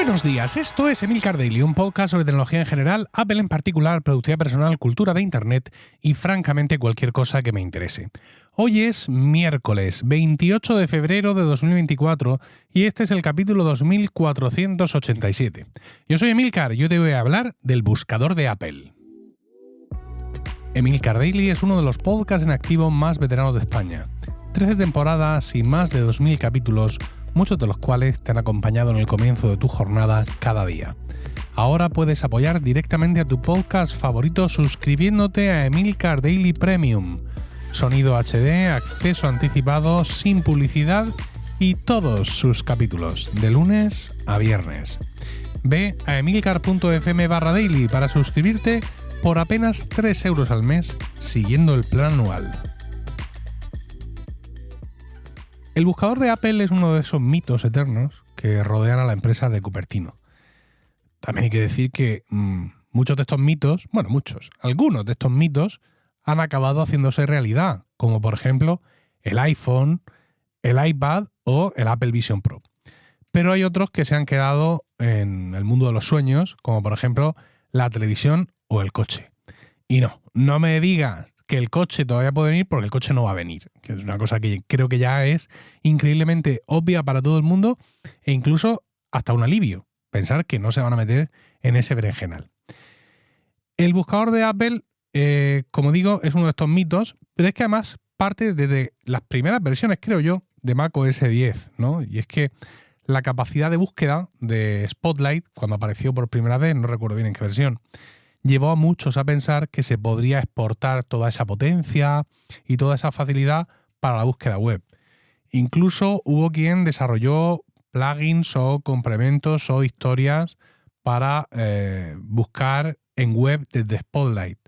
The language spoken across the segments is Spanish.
Buenos días, esto es Emilcar Daily, un podcast sobre tecnología en general, Apple en particular, productividad personal, cultura de Internet y francamente cualquier cosa que me interese. Hoy es miércoles 28 de febrero de 2024 y este es el capítulo 2487. Yo soy Emilcar y yo te voy a hablar del buscador de Apple. Emilcar Daily es uno de los podcasts en activo más veteranos de España. 13 temporadas y más de 2000 capítulos, muchos de los cuales te han acompañado en el comienzo de tu jornada cada día. Ahora puedes apoyar directamente a tu podcast favorito suscribiéndote a Emilcar Daily Premium. Sonido HD, acceso anticipado, sin publicidad y todos sus capítulos, de lunes a viernes. Ve a emilcar.fm/daily para suscribirte por apenas 3 euros al mes, siguiendo el plan anual. El buscador de Apple es uno de esos mitos eternos que rodean a la empresa de Cupertino. También hay que decir que muchos de estos mitos, algunos de estos mitos han acabado haciéndose realidad, como por ejemplo el iPhone, el iPad o el Apple Vision Pro. Pero hay otros que se han quedado en el mundo de los sueños, como por ejemplo la televisión o el coche. Y no me digas que el coche todavía puede venir porque el coche no va a venir, que es una cosa que creo que ya es increíblemente obvia para todo el mundo e incluso hasta un alivio, pensar que no se van a meter en ese berenjenal. El buscador de Apple, como digo, es uno de estos mitos, pero es que además parte desde las primeras versiones, creo yo, de macOS 10, ¿no? Y es que la capacidad de búsqueda de Spotlight, cuando apareció por primera vez, no recuerdo bien en qué versión, llevó a muchos a pensar que se podría exportar toda esa potencia y toda esa facilidad para la búsqueda web. Incluso hubo quien desarrolló plugins o complementos o historias para buscar en web desde Spotlight,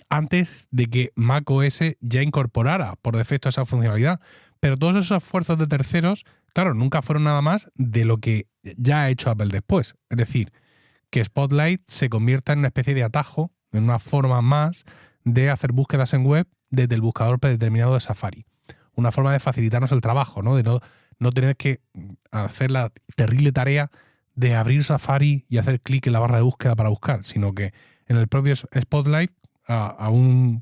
antes de que macOS ya incorporara por defecto esa funcionalidad. Pero todos esos esfuerzos de terceros, claro, nunca fueron nada más de lo que ya ha hecho Apple después. Es decir, que Spotlight se convierta en una especie de atajo, en una forma más de hacer búsquedas en web desde el buscador predeterminado de Safari. Una forma de facilitarnos el trabajo, ¿no? De no tener que hacer la terrible tarea de abrir Safari y hacer clic en la barra de búsqueda para buscar, sino que en el propio Spotlight, a 2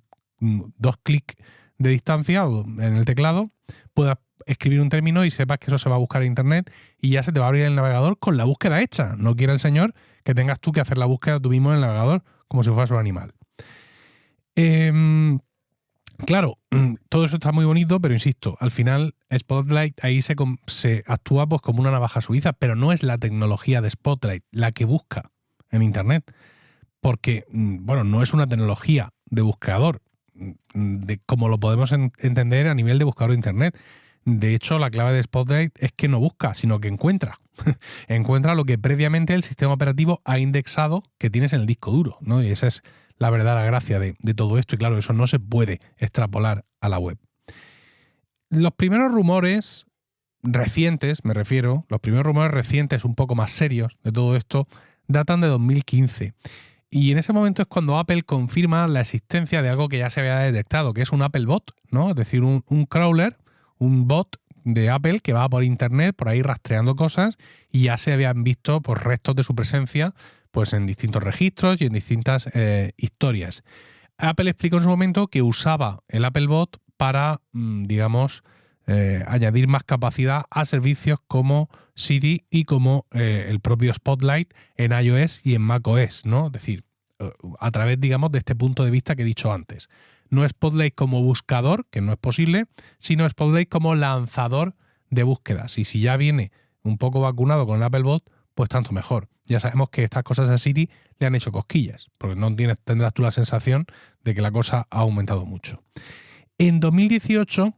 clics de distancia en el teclado, puedas escribir un término y sepas que eso se va a buscar en internet y ya se te va a abrir el navegador con la búsqueda hecha. No quiere el señor que tengas tú que hacer la búsqueda tú mismo en el navegador como si fueras un animal. Claro, todo eso está muy bonito, pero insisto, al final Spotlight ahí se actúa pues como una navaja suiza, pero no es la tecnología de Spotlight la que busca en internet, porque no es una tecnología de buscador como lo podemos entender a nivel de buscador de internet. De hecho, la clave de Spotlight es que no busca, sino que encuentra. Encuentra lo que previamente el sistema operativo ha indexado que tienes en el disco duro, ¿no? Y esa es la verdadera gracia de todo esto. Y claro, eso no se puede extrapolar a la web. Los primeros rumores recientes, un poco más serios de todo esto, datan de 2015. Y en ese momento es cuando Apple confirma la existencia de algo que ya se había detectado, que es un Apple Bot, ¿no? Es decir, un crawler, un bot de Apple que va por internet, por ahí rastreando cosas, y ya se habían visto pues, restos de su presencia pues, en distintos registros y en distintas historias. Apple explicó en su momento que usaba el Apple Bot para, añadir más capacidad a servicios como Siri y como el propio Spotlight en iOS y en macOS, ¿no? Es decir, a través, de este punto de vista que he dicho antes. No Spotlight como buscador, que no es posible, sino Spotlight como lanzador de búsquedas. Y si ya viene un poco vacunado con el Apple Bot, pues tanto mejor. Ya sabemos que estas cosas a Siri le han hecho cosquillas, porque no tendrás tú la sensación de que la cosa ha aumentado mucho. En 2018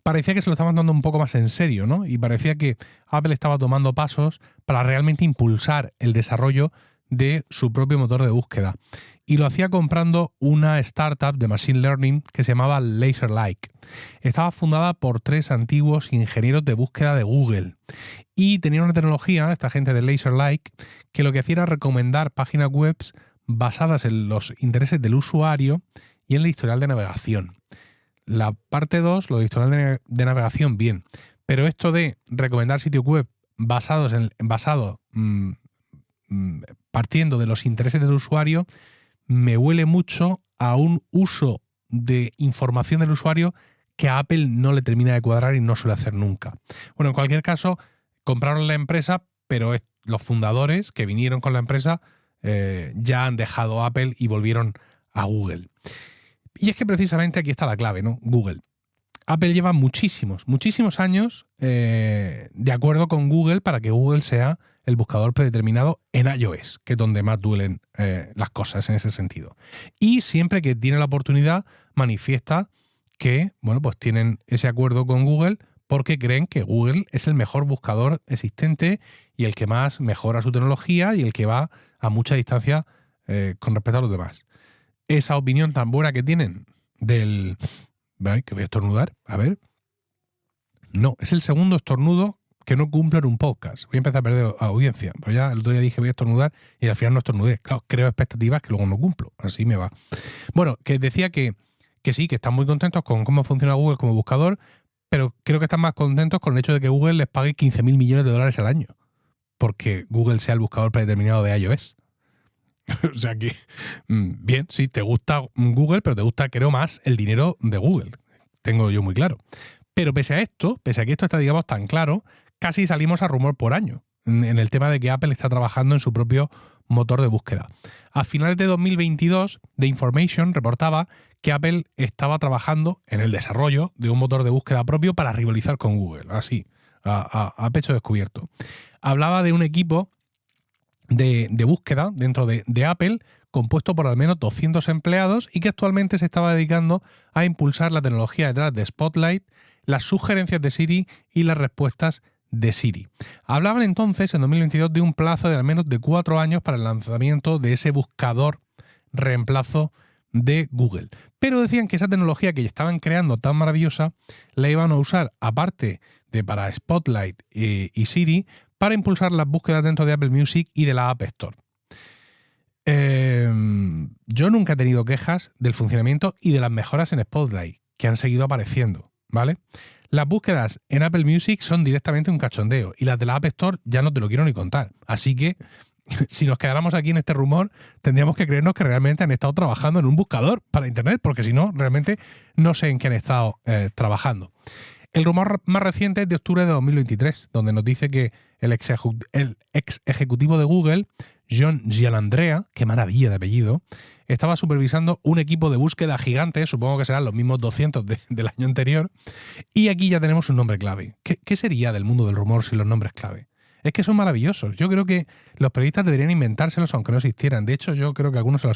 parecía que se lo estaban dando un poco más en serio, ¿no? Y parecía que Apple estaba tomando pasos para realmente impulsar el desarrollo de su propio motor de búsqueda. Y lo hacía comprando una startup de Machine Learning que se llamaba LaserLike. Estaba fundada por 3 antiguos ingenieros de búsqueda de Google. Y tenía una tecnología, esta gente de LaserLike, que lo que hacía era recomendar páginas web basadas en los intereses del usuario y en el historial de navegación. La parte 2, lo de historial de navegación, bien. Pero esto de recomendar sitios web partiendo de los intereses del usuario, me huele mucho a un uso de información del usuario que a Apple no le termina de cuadrar y no suele hacer nunca. Bueno, en cualquier caso, compraron la empresa, pero los fundadores que vinieron con la empresa ya han dejado Apple y volvieron a Google. Y es que precisamente aquí está la clave, ¿no? Google. Apple lleva muchísimos años de acuerdo con Google para que Google sea el buscador predeterminado en iOS, que es donde más duelen las cosas en ese sentido. Y siempre que tiene la oportunidad, manifiesta que, bueno, pues tienen ese acuerdo con Google porque creen que Google es el mejor buscador existente y el que más mejora su tecnología y el que va a mucha distancia con respecto a los demás. Esa opinión tan buena que tienen del... ¿Vale? Que voy a estornudar, a ver. No, es el segundo estornudo que no cumplo en un podcast. Voy a empezar a perder audiencia. Pero ya el otro día dije voy a estornudar y al final no estornudé. Claro, creo expectativas que luego no cumplo. Así me va. Bueno, que decía que sí, que están muy contentos con cómo funciona Google como buscador, pero creo que están más contentos con el hecho de que Google les pague 15.000 millones de dólares al año. Porque Google sea el buscador predeterminado de iOS. O sea que, bien, sí, te gusta Google, pero te gusta, creo, más el dinero de Google. Tengo yo muy claro. Pero pese a que esto está, digamos, tan claro, casi salimos a rumor por año en el tema de que Apple está trabajando en su propio motor de búsqueda. A finales de 2022, The Information reportaba que Apple estaba trabajando en el desarrollo de un motor de búsqueda propio para rivalizar con Google, así, a pecho descubierto. Hablaba de un equipo de búsqueda dentro de Apple, compuesto por al menos 200 empleados y que actualmente se estaba dedicando a impulsar la tecnología detrás de Spotlight, las sugerencias de Siri y las respuestas de Siri. Hablaban entonces, en 2022, de un plazo de al menos de 4 años para el lanzamiento de ese buscador reemplazo de Google. Pero decían que esa tecnología que estaban creando tan maravillosa la iban a usar, aparte de para Spotlight y Siri, para impulsar las búsquedas dentro de Apple Music y de la App Store. Yo nunca he tenido quejas del funcionamiento y de las mejoras en Spotlight, que han seguido apareciendo, ¿vale? Las búsquedas en Apple Music son directamente un cachondeo y las de la App Store ya no te lo quiero ni contar. Así que, si nos quedáramos aquí en este rumor, tendríamos que creernos que realmente han estado trabajando en un buscador para Internet, porque si no, realmente no sé en qué han estado trabajando. El rumor más reciente es de octubre de 2023, donde nos dice que el ex ejecutivo de Google, John Gianandrea, qué maravilla de apellido, estaba supervisando un equipo de búsqueda gigante, supongo que serán los mismos 200 del año anterior, y aquí ya tenemos un nombre clave. ¿Qué sería del mundo del rumor sin los nombres clave? Es que son maravillosos. Yo creo que los periodistas deberían inventárselos aunque no existieran. De hecho, yo creo que algunos se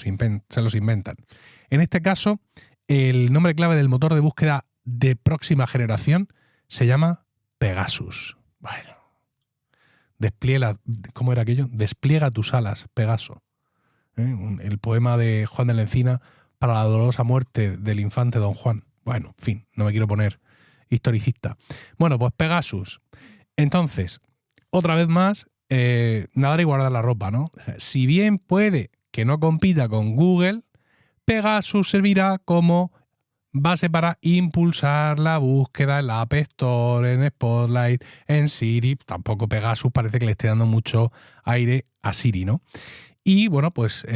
los inventan. En este caso, el nombre clave del motor de búsqueda de próxima generación se llama Pegasus. Bueno, ¿cómo era aquello? Despliega tus alas, Pegaso. El poema de Juan de la Encina para la dolorosa muerte del infante Don Juan. Bueno, en fin, no me quiero poner historicista. Bueno, pues Pegasus. Entonces, otra vez más, nadar y guardar la ropa, ¿no? O sea, si bien puede que no compita con Google, Pegasus servirá como base para impulsar la búsqueda en la App Store, en Spotlight, en Siri. Tampoco Pegasus parece que le esté dando mucho aire a Siri, ¿no? Y bueno, pues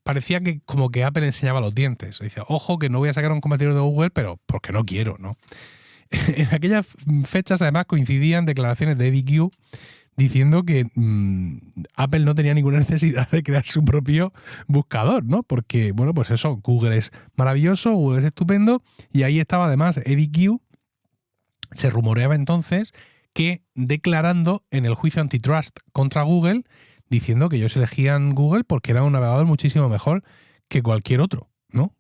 parecía que como que Apple enseñaba los dientes. Dice, ojo que no voy a sacar un competidor de Google, pero porque no quiero, ¿no? En aquellas fechas además coincidían declaraciones de Eddie Q diciendo que Apple no tenía ninguna necesidad de crear su propio buscador, ¿no? Porque, bueno, pues eso, Google es maravilloso, Google es estupendo, y ahí estaba además Eddie Q, se rumoreaba entonces que declarando en el juicio antitrust contra Google, diciendo que ellos elegían Google porque era un navegador muchísimo mejor que cualquier otro, ¿no?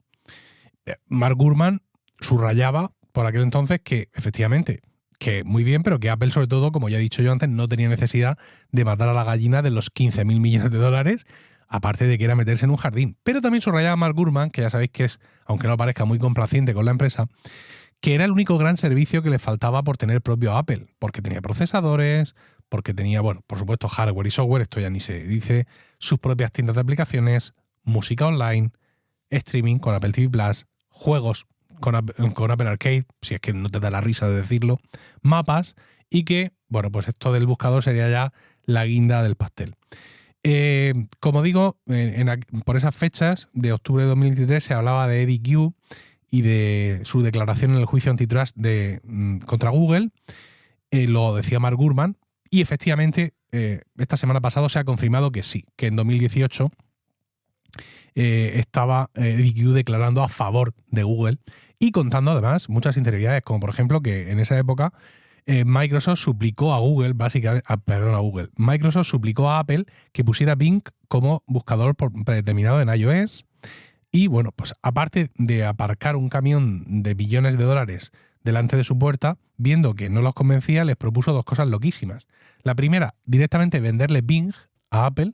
Mark Gurman subrayaba por aquel entonces que, efectivamente, que muy bien, pero que Apple, sobre todo, como ya he dicho yo antes, no tenía necesidad de matar a la gallina de los 15.000 millones de dólares, aparte de que era meterse en un jardín. Pero también subrayaba Mark Gurman, que ya sabéis que es, aunque no parezca muy complaciente con la empresa, que era el único gran servicio que le faltaba por tener propio Apple, porque tenía procesadores, porque tenía, bueno, por supuesto, hardware y software, esto ya ni se dice, sus propias tiendas de aplicaciones, música online, streaming con Apple TV Plus, juegos con Apple Arcade, si es que no te da la risa de decirlo, mapas, y que, bueno, pues esto del buscador sería ya la guinda del pastel. Como digo, por esas fechas de octubre de 2023 se hablaba de Eddy Cue y de su declaración en el juicio antitrust contra Google. Lo decía Mark Gurman, y efectivamente esta semana pasada se ha confirmado que sí, que en 2018 estaba Eddy Cue declarando a favor de Google y contando además muchas interioridades, como por ejemplo que en esa época Microsoft suplicó a Google, Microsoft suplicó a Apple que pusiera Bing como buscador predeterminado en iOS. Y bueno, pues aparte de aparcar un camión de billones de dólares delante de su puerta, viendo que no los convencía, les propuso dos cosas loquísimas. La primera, directamente venderle Bing a Apple,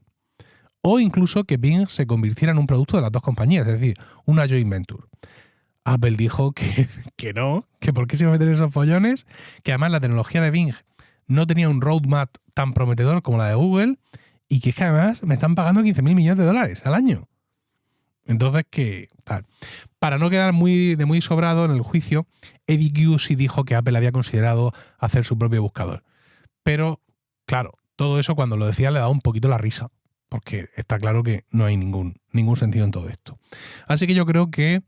o incluso que Bing se convirtiera en un producto de las dos compañías, es decir, una joint venture. Apple dijo que no, que por qué se iba a meter esos follones, que además la tecnología de Bing no tenía un roadmap tan prometedor como la de Google, y que además me están pagando 15.000 millones de dólares al año. Entonces, que tal. Para no quedar de muy sobrado en el juicio, Eddy Cue sí dijo que Apple había considerado hacer su propio buscador. Pero, claro, todo eso cuando lo decía le daba un poquito la risa, porque está claro que no hay ningún sentido en todo esto. Así que yo creo que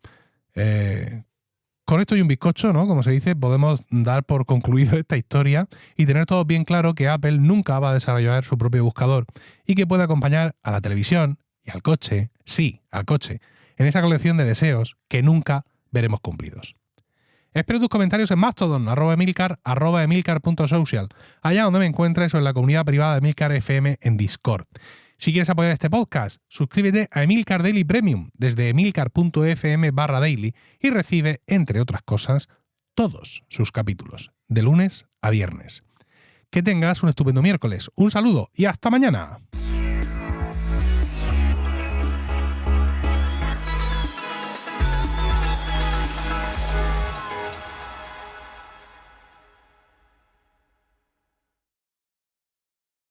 con esto y un bizcocho, ¿no? Como se dice, podemos dar por concluido esta historia y tener todo bien claro que Apple nunca va a desarrollar su propio buscador y que puede acompañar a la televisión y al coche, sí, al coche, en esa colección de deseos que nunca veremos cumplidos. Espero tus comentarios en Mastodon, @Emilcar, @Emilcar.social, allá donde me encuentres o en la comunidad privada de Emilcar FM en Discord. Si quieres apoyar este podcast, suscríbete a Emilcar Daily Premium desde emilcar.fm/daily y recibe, entre otras cosas, todos sus capítulos, de lunes a viernes. Que tengas un estupendo miércoles. Un saludo y hasta mañana.